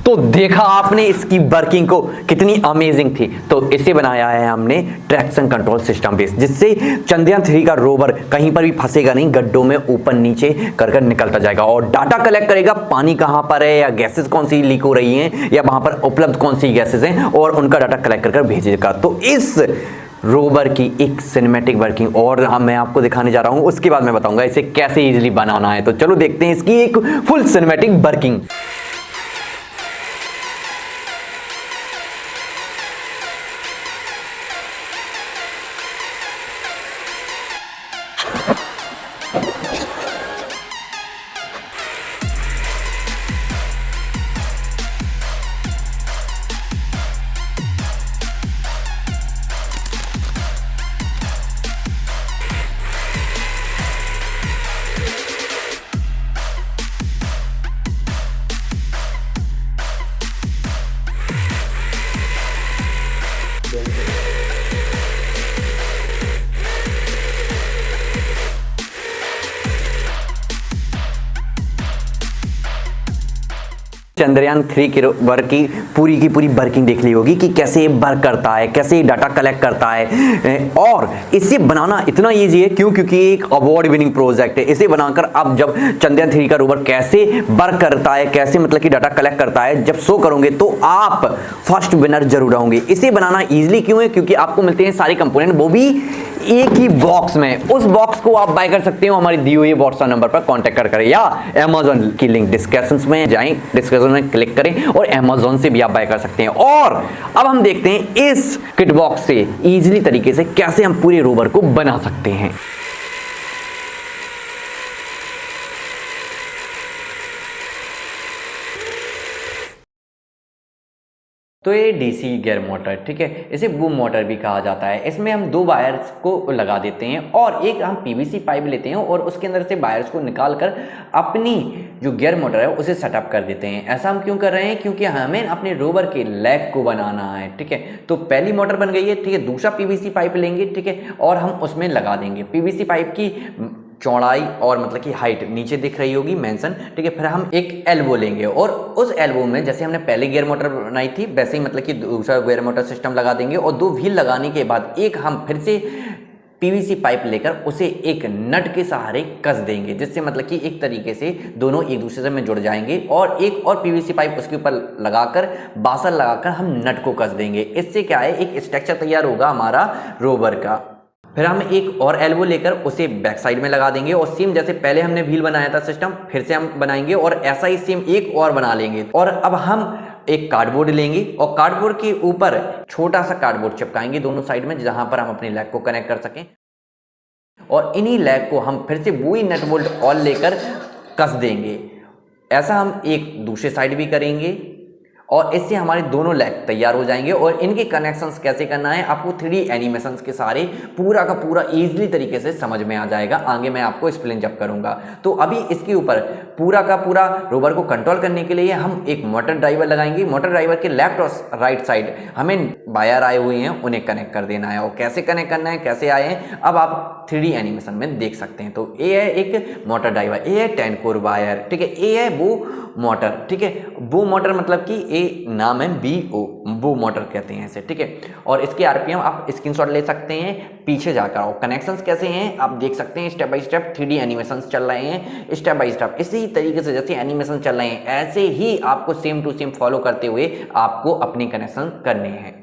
तो देखा आपने इसकी वर्किंग को कितनी अमेजिंग थी। तो इसे बनाया है हमने ट्रैक्शन कंट्रोल सिस्टम बेस, जिससे चंद्रयान 3 का रोवर कहीं पर भी फंसेगा नहीं, गड्ढों में ऊपर नीचे कर निकलता जाएगा और डाटा कलेक्ट करेगा, पानी कहां पर है या गैसेस कौन सी लीक हो रही हैं या वहां पर उपलब्ध कौन सी गैसेस हैं, और उनका डाटा कलेक्ट कर भेजेगा। तो इस रोवर की एक सिनेमैटिक वर्किंग और मैं आपको दिखाने जा रहा हूं, उसके बाद मैं बताऊंगा इसे कैसे इजीली बनाना है। तो चलो देखते हैं इसकी एक फुल सिनेमैटिक वर्किंग। चंद्रयान 3 के रोवर की पूरी वर्किंग देख ली होगी कि कैसे ये वर्क करता है, कैसे ये डाटा कलेक्ट करता है, और इसे बनाना इतना इजी है क्योंकि एक अवार्ड विनिंग प्रोजेक्ट है। इसे बनाकर अब जब चंद्रयान 3 का रोवर कैसे वर्क करता है, कैसे मतलब कि डाटा कलेक्ट करता है, जब शो करोगे तो आप फर्स्ट विनर जरूर होंगे। इसे बनाना इजीली क्यों है? क्योंकि आपको मिलते हैं सारे कंपोनेंट, वो भी एक ही बॉक्स में। उस बॉक्स को आप बाय कर सकते हो हमारी दी हुई व्हाट्सएप नंबर पर कांटेक्ट कर या अमेज़न की लिंक डिस्क्रिप्शन में जाएं, डिस्क्रिप्शन में क्लिक करें और अमेज़न से भी आप बाय कर सकते हैं। और अब हम देखते हैं इस किट बॉक्स से इजीली तरीके से कैसे हम पूरे रोवर को बना सकते हैं। तो ये डीसी गियर मोटर, ठीक है, इसे बूम मोटर भी कहा जाता है। इसमें हम 2 वायर्स को लगा देते हैं और एक हम पीवीसी पाइप लेते हैं और उसके अंदर से वायर्स को निकाल कर अपनी जो गियर मोटर है उसे सेटअप कर देते हैं। ऐसा हम क्यों कर रहे हैं? क्योंकि हमें अपने रोवर के लेग को बनाना है, ठीक है। तो पहली मोटर बन गई है, ठीक है। दूसरा पीवीसी पाइप लेंगे, ठीक है, और हम उसमें लगा देंगे। पीवीसी पाइप की चौड़ाई और मतलब कि हाइट नीचे दिख रही होगी मेंशन, ठीक है। फिर हम एक एल्बो लेंगे और उस एल्बो में जैसे हमने पहले गियर मोटर बनाई थी वैसे ही मतलब कि दूसरा गियर मोटर सिस्टम लगा देंगे और 2 व्हील लगाने के बाद एक हम फिर से पीवीसी पाइप लेकर उसे एक नट के सहारे कस देंगे, जिससे मतलब कि एक तरीके से दोनों एक दूसरे से में जुड़ जाएंगे और एक और पीवीसी पाइप उसके ऊपर लगाकर बासर लगाकर हम नट को कस देंगे। इससे क्या है, एक स्ट्रक्चर तैयार होगा हमारा रोवर का। फिर हम एक और एल्बो लेकर उसे बैक साइड में लगा देंगे और सेम जैसे पहले हमने व्हील बनाया था सिस्टम फिर से हम बनाएंगे और ऐसा ही सेम एक और बना लेंगे। और अब हम एक कार्डबोर्ड लेंगे और कार्डबोर्ड के ऊपर छोटा सा कार्डबोर्ड चिपकाएंगे दोनों साइड में, जहां पर हम अपने लेग को कनेक्ट कर सकें। और इन्हीं लेग को हम फिर से वही नट बोल्ट और लेकर कस देंगे। ऐसा हम एक दूसरे साइड भी करेंगे और इससे हमारे दोनों लेग तैयार हो जाएंगे। और इनके कनेक्शंस कैसे करना है आपको 3D एनिमेशंस के सारे पूरा का पूरा इजीली तरीके से समझ में आ जाएगा। आगे मैं आपको एक्सप्लेन जब करूंगा। तो अभी इसके ऊपर पूरा का पूरा रोवर को कंट्रोल करने के लिए हम एक मोटर ड्राइवर लगाएंगे। मोटर ड्राइवर के लेफ्ट और राइट साइड हमें वायर आए हुए हैं, उन्हें कनेक्ट कर देना है। और कैसे कनेक्ट करना है, कैसे आए हैं, अब आप 3D एनिमेशन में देख सकते हैं। तो ये है एक मोटर ड्राइवर, ये है 10 कोर वायर, ठीक है। ये है वो मोटर, ठीक है। वो मोटर मतलब कि ये नाम है BO, वो मोटर कहते हैं इसे, ठीक है। और इसके RPM आप स्क्रीनशॉट ले सकते हैं, पीछे जाकर आओ। कनेक्शंस कैसे हैं आप देख सकते हैं, step by step 3D animations चल रहे हैं, स्टेप बाय स्टेप। इसी तरीके से जैसे एनिमेशन चल रहे हैं ऐसे ही आपको सेम टू सेम फॉलो करते हुए आपको अपने कनेक्शन करने हैं।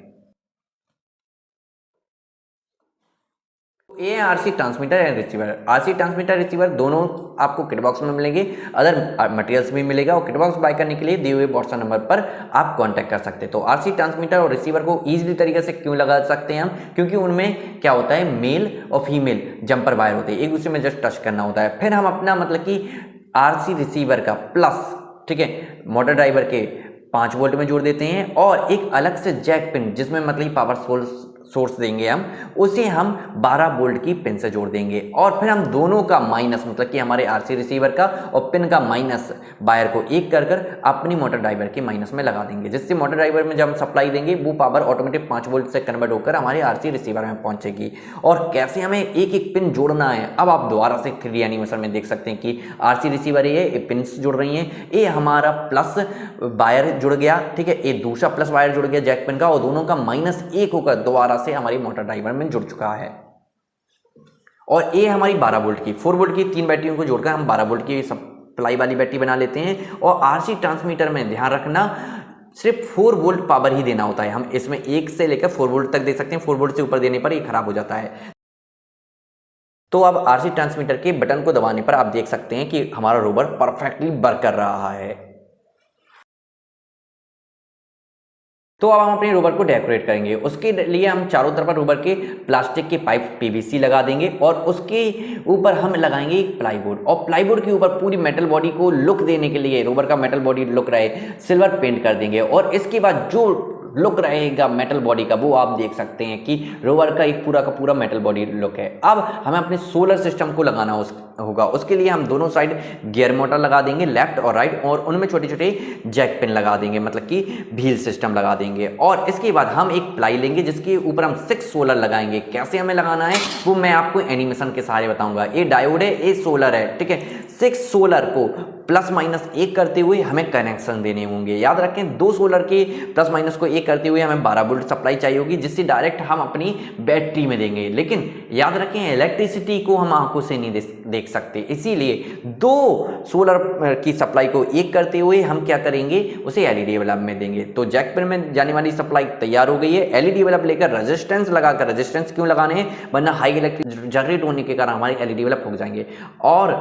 ये RC transmitter and receiver. RC transmitter receiver दोनों आपको किट बॉक्स में मिलेंगे, अदर मटेरियल्स भी मिलेगा। और किट बॉक्स बाय करने के लिए दिए हुए व्हाट्सएप नंबर पर आप कांटेक्ट कर सकते हैं। तो आरसी ट्रांसमीटर और रिसीवर को इजीली तरीके से क्यों लगा सकते हैं हम? क्योंकि उनमें क्या होता है, मेल और फीमेल जंपर वायर होते हैं, एक दूसरे में जस्ट टच करना होता है। फिर हम अपना मतलब कि आरसी रिसीवर का प्लस, ठीक है, मोटर ड्राइवर के 5 वोल्ट में जोड़ देते हैं और एक अलग से जैक पिन जिसमें मतलब पावर सोर्स देंगे हम, उसे हम 12 वोल्ट की पिन से जोड़ देंगे और फिर हम दोनों का माइनस, मतलब कि हमारे आरसी रिसीवर का और पिन का माइनस वायर को एक कर कर अपनी मोटर ड्राइवर के माइनस में लगा देंगे, जिससे मोटर ड्राइवर में जब हम सप्लाई देंगे वो पावर ऑटोमेटिक 5 वोल्ट से कन्वर्ट होकर हमारे आरसी रिसीवर में पहुंचेगी। और कैसे हमें एक एक पिन जोड़ना है, अब आप दोबारा से 3D एनिमेशन में देख सकते हैं कि आरसी रिसीवर ये पिन जुड़ रही हैं, ये हमारा प्लस वायर जुड़ गया, ठीक है, ये दूसरा प्लस वायर जुड़ गया जैक पिन का, और दोनों का माइनस एक होकर दोबारा से हमारी मोटर ड्राइवर में जुड़ चुका है। और ये हमारी 12 वोल्ट की 4 वोल्ट की 3 बैटरियों को जोड़कर हम 12 वोल्ट की सप्लाई वाली बैटरी बना लेते हैं। और आरसी ट्रांसमीटर में ध्यान रखना सिर्फ 4 वोल्ट पावर ही देना होता है, हम इसमें 1 से लेकर 4 वोल्ट तक दे सकते हैं, 4 वोल्ट से ऊपर देने पर ये खराब हो जाता है। तो अब आरसी ट्रांसमीटर के बटन को दबाने पर आप देख सकते हैं कि हमारा रोवर परफेक्टली वर्क कर रहा है। तो अब हम अपने रोवर को डेकोरेट करेंगे, उसके लिए हम चारों तरफ रोवर के प्लास्टिक के पाइप पीवीसी लगा देंगे और उसके ऊपर हम लगाएंगे एक प्लाईवुड, और प्लाईवुड के ऊपर पूरी मेटल बॉडी को लुक देने के लिए, रोवर का मेटल बॉडी लुक रहे, सिल्वर पेंट कर देंगे। और इसके बाद जो लुक रहेगा मेटल बॉडी का वो आप देख सकते हैं कि रोवर का एक पूरा का पूरा मेटल बॉडी लुक है। अब हमें अपने सोलर सिस्टम को लगाना होगा, उसके लिए हम दोनों साइड गियर मोटर लगा देंगे, लेफ्ट और राइट, और उनमें छोटे छोटे जैक पिन लगा देंगे, मतलब कि व्हील सिस्टम लगा देंगे। और इसके बाद हम एक प्लाई लेंगे जिसके ऊपर हम 6 सोलर लगाएंगे। कैसे हमें लगाना है वो मैं आपको एनिमेशन के सहारे बताऊंगा। ये डायोड है, ये सोलर है, ठीक है। 6 सोलर को प्लस माइनस 1 करते हुए हमें कनेक्शन देने होंगे। याद रखें 2 सोलर के प्लस माइनस को 1 करते हुए हमें 12 वोल्ट सप्लाई चाहिए होगी, जिससे डायरेक्ट हम अपनी बैटरी में देंगे। लेकिन याद रखें इलेक्ट्रिसिटी को हम आंखों से नहीं देख सकते, इसीलिए 2 सोलर की सप्लाई को 1 करते हुए हम क्या करेंगे, उसे एलईडी बल्ब में देंगे। तो जैक पिन में जाने वाली सप्लाई तैयार हो गई है। एलईडी बल्ब लेकर रेजिस्टेंस लगाकर, रेजिस्टेंस क्यों लगाने हैं, वरना हाई इलेक्ट्रिक जनरेट होने के कारण हमारे एलईडी बल्ब फूक जाएंगे। और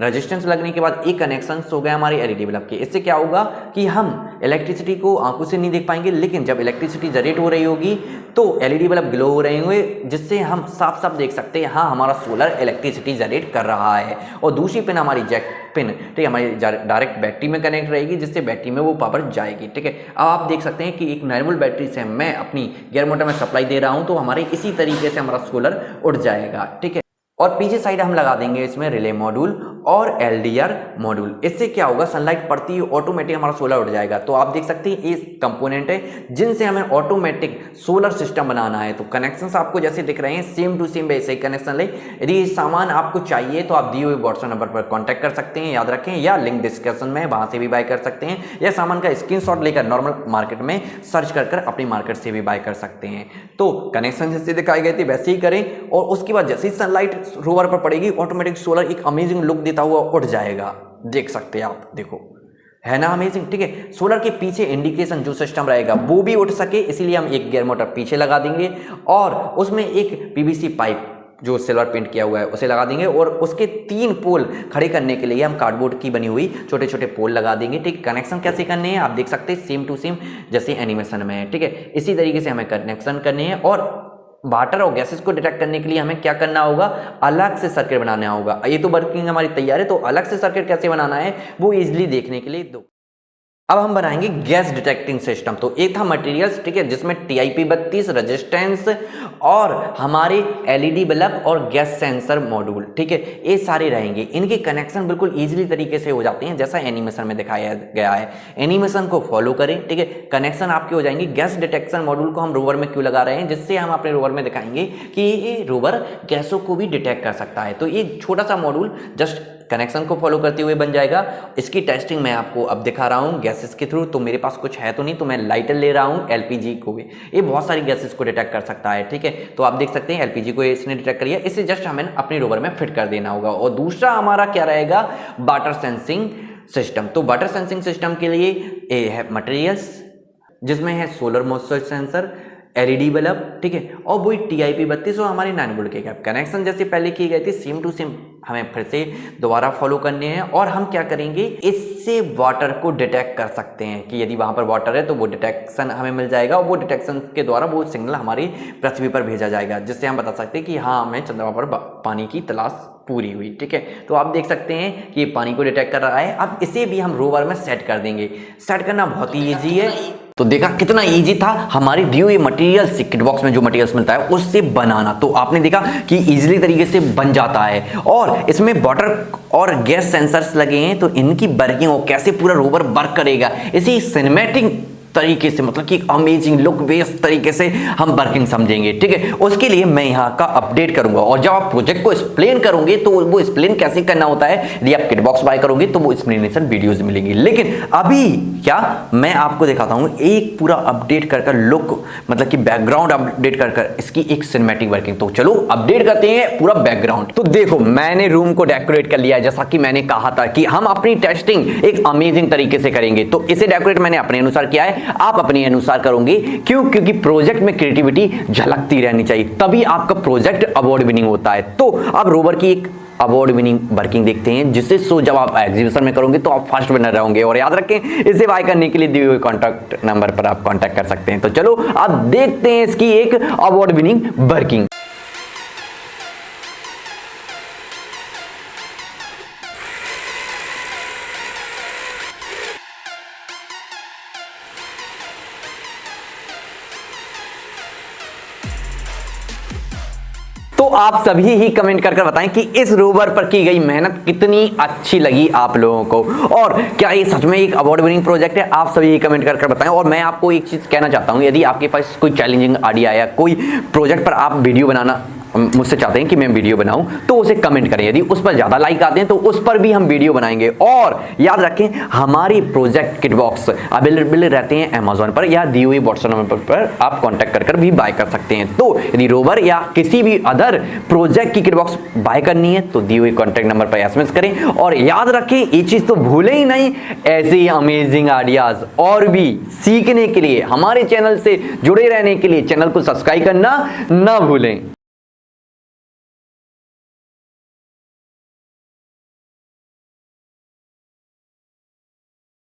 रेजिस्टेंस लगने के बाद एक कनेक्शन हो गया हमारे एलईडी बल्ब के। इससे क्या होगा कि हम इलेक्ट्रिसिटी को आंखों से नहीं देख पाएंगे, लेकिन जब इलेक्ट्रिसिटी जनरेट हो रही होगी तो एलईडी बल्ब ग्लो हो रहे होंगे, जिससे हम साफ साफ देख सकते हैं हाँ हमारा सोलर इलेक्ट्रिसिटी जनरेट कर रहा है। और दूसरी पिन हमारी जैक पिन, ठीक है, हमारी डायरेक्ट बैटरी में कनेक्ट रहेगी, जिससे बैटरी में वो पावर जाएगी, ठीक है। अब आप देख सकते हैं कि एक 9 वोल्ट बैटरी से मैं अपनी गियर मोटर में सप्लाई दे रहा हूँ, तो हमारे इसी तरीके से हमारा सोलर उड़ जाएगा, ठीक है। और पीछे साइड हम लगा देंगे इसमें रिले मॉड्यूल और एलडीआर मॉड्यूल। इससे क्या होगा, सनलाइट पड़ती है ऑटोमेटिक हमारा सोलर उड़ जाएगा। तो आप देख सकते हैं ये कंपोनेंट है जिनसे हमें ऑटोमेटिक सोलर सिस्टम बनाना है। तो कनेक्शंस आपको जैसे दिख रहे हैं सेम टू सेम वैसे ही कनेक्शन ले। यदि ये सामान आपको चाहिए तो आप दिए हुए व्हाट्सएप नंबर पर कॉन्टैक्ट कर सकते हैं, याद रखें, या लिंक डिस्क्रिप्शन में, वहां से भी बाय कर सकते हैं, या सामान का स्क्रीनशॉट लेकर नॉर्मल मार्केट में सर्च कर अपनी मार्केट से भी बाय कर सकते हैं। तो कनेक्शन जैसे दिखाए गए थे वैसे ही करें, और उसके बाद जैसे ही सनलाइट रोवर पर पड़ेगी ऑटोमेटिक सोलर एक अमेजिंग लुक देता हुआ उड़ जाएगा। देख सकते हैं आप, देखो है ना अमेजिंग, ठीक है। सोलर के पीछे इंडिकेशन जो सिस्टम रहेगा वो भी उड़ सके, इसीलिए हम एक गियर मोटर पीछे लगा देंगे और उसमें एक पीवीसी पाइप जो सिल्वर पेंट किया हुआ है उसे लगा देंगे, और उसके 3 पोल खड़े करने के लिए हम कार्डबोर्ड की बनी हुई छोटे छोटे पोल लगा देंगे, ठीक। कनेक्शन कैसे करने हैं आप देख सकते हैं, सेम टू सेम जैसे एनिमेशन में है, ठीक है। इसी तरीके से हमें कनेक्शन करने हैं। और वाटर और गैसेस को डिटेक्ट करने के लिए हमें क्या करना होगा, अलग से सर्किट बनाना होगा। ये तो वर्किंग हमारी तैयार है, तो अलग से सर्किट कैसे बनाना है वो इजीली देखने के लिए दो। अब हम बनाएंगे गैस डिटेक्टिंग सिस्टम। तो एक था मटेरियल्स, ठीक है, जिसमें TIP32 रेजिस्टेंस और हमारे एलईडी बल्ब और गैस सेंसर मॉड्यूल, ठीक है, ये सारे रहेंगे। इनके कनेक्शन बिल्कुल इजीली तरीके से हो जाते हैं जैसा एनिमेशन में दिखाया गया है। एनिमेशन को फॉलो करें, ठीक है, कनेक्शन आपके हो जाएंगे। गैस डिटेक्शन मॉड्यूल को हम रोवर में क्यों लगा रहे हैं, जिससे हम अपने रोवर में दिखाएंगे कि ये रोवर गैसों को भी डिटेक्ट कर सकता है। तो ये छोटा सा मॉड्यूल जस्ट कनेक्शन को फॉलो करते हुए बन जाएगा। इसकी टेस्टिंग मैं आपको अब दिखा रहा हूँ गैसेस के थ्रू। तो मेरे पास कुछ है तो नहीं, तो मैं लाइटर ले रहा हूँ LPG को भी, ये बहुत सारी गैसेस को डिटेक्ट कर सकता है, ठीक है। तो आप देख सकते हैं LPG को इसने डिटेक्ट कर लिया, इसे जस्ट हमें अपने रोवर में फिट कर देना होगा। और दूसरा हमारा क्या रहेगा, वाटर सेंसिंग सिस्टम। तो वाटर सेंसिंग सिस्टम के लिए ये है मटेरियल्स, जिसमें है solar moisture sensor, LED bulb, ठीक है, और वही TIP32 और हमारे 9 वोल्ट के कैप। कनेक्शन जैसे पहले किए गए थे सेम टू सेम हमें फिर से दोबारा फॉलो करने हैं। और हम क्या करेंगे, इससे वाटर को डिटेक्ट कर सकते हैं कि यदि वहां पर वाटर है तो वो डिटेक्शन हमें मिल जाएगा, और वो डिटेक्शन के द्वारा वो सिग्नल हमारी पृथ्वी पर भेजा जाएगा, जिससे हम बता सकते हैं कि हाँ हमें चंद्रमा पर पानी की तलाश पूरी हुई, ठीक है। तो आप देख सकते हैं कि ये पानी को डिटेक्ट कर रहा है। अब इसे भी हम रोवर में सेट कर देंगे। सेट करना बहुत ही ईजी है। तो देखा कितना इजी था हमारी दी मटेरियल किट बॉक्स में जो मटेरियल्स मिलता है उससे बनाना। तो आपने देखा कि इजीली तरीके से बन जाता है और इसमें वाटर और गैस सेंसर्स लगे हैं, तो इनकी वर्किंग और कैसे पूरा रोवर वर्क करेगा इसी सिनेमैटिक तरीके से, मतलब कि अमेजिंग लुक बेस्ड तरीके से हम वर्किंग समझेंगे। ठीक है, उसके लिए मैं यहाँ का अपडेट करूंगा और जब आप प्रोजेक्ट को एक्सप्लेन करोगे तो वो एक्सप्लेन कैसे करना होता है, यदि आप किट बॉक्स बाय करोगे तो वो एक्सप्लेनेशन वीडियोस मिलेंगी। लेकिन अभी क्या मैं आपको दिखाता हूँ एक पूरा अपडेट कर लुक, मतलब कि बैकग्राउंड अपडेट कर इसकी एक सिनेमैटिक वर्किंग। तो चलो अपडेट करते हैं पूरा बैकग्राउंड। तो देखो मैंने रूम को डेकोरेट कर लिया है, जैसा कि मैंने कहा था कि हम अपनी टेस्टिंग एक अमेजिंग तरीके से करेंगे। तो इसे डेकोरेट मैंने अपने अनुसार किया है, आप अपने अनुसार करोगे। क्यों? क्योंकि प्रोजेक्ट में क्रिएटिविटी झलकती रहनी चाहिए, तभी आपका प्रोजेक्ट अवार्ड विनिंग होता है। तो अब रोवर की एक अवार्ड विनिंग वर्किंग देखते हैं, जिससे सो जब आप एग्जीबिशन में करोगे तो आप फर्स्ट विनर रहोगे। और याद रखें इसे बाय करने के लिए दिए हुए कॉन्टैक्ट नंबर पर आप कॉन्टैक्ट कर सकते हैं। तो चलो अब देखते हैं इसकी एक अवार्ड विनिंग वर्किंग। तो आप सभी ही कमेंट कर बताएं कि इस रोवर पर की गई मेहनत कितनी अच्छी लगी आप लोगों को, और क्या ये सच में एक अवार्ड विनिंग प्रोजेक्ट है। आप सभी ही कमेंट कर बताएं। और मैं आपको एक चीज कहना चाहता हूं, यदि आपके पास कोई चैलेंजिंग आइडिया या कोई प्रोजेक्ट पर आप वीडियो बनाना मुझसे चाहते हैं कि मैं वीडियो बनाऊं, तो उसे कमेंट करें। यदि उस पर ज्यादा लाइक आते हैं तो उस पर भी हम वीडियो बनाएंगे। और याद रखें हमारी प्रोजेक्ट किट बॉक्स अवेलेबल रहते हैं अमेजोन पर या दी हुई व्हाट्सएप नंबर पर आप कांटेक्ट कर भी बाय कर सकते हैं। तो यदि रोवर या किसी भी अदर प्रोजेक्ट की किट बॉक्स बाय करनी है तो दी हुई कॉन्टैक्ट नंबर पर एसएमएस करें। और याद रखें ये चीज तो भूलें ही नहीं, ऐसे ही अमेजिंग आइडियाज और भी सीखने के लिए हमारे चैनल से जुड़े रहने के लिए चैनल को सब्सक्राइब करना ना भूलें।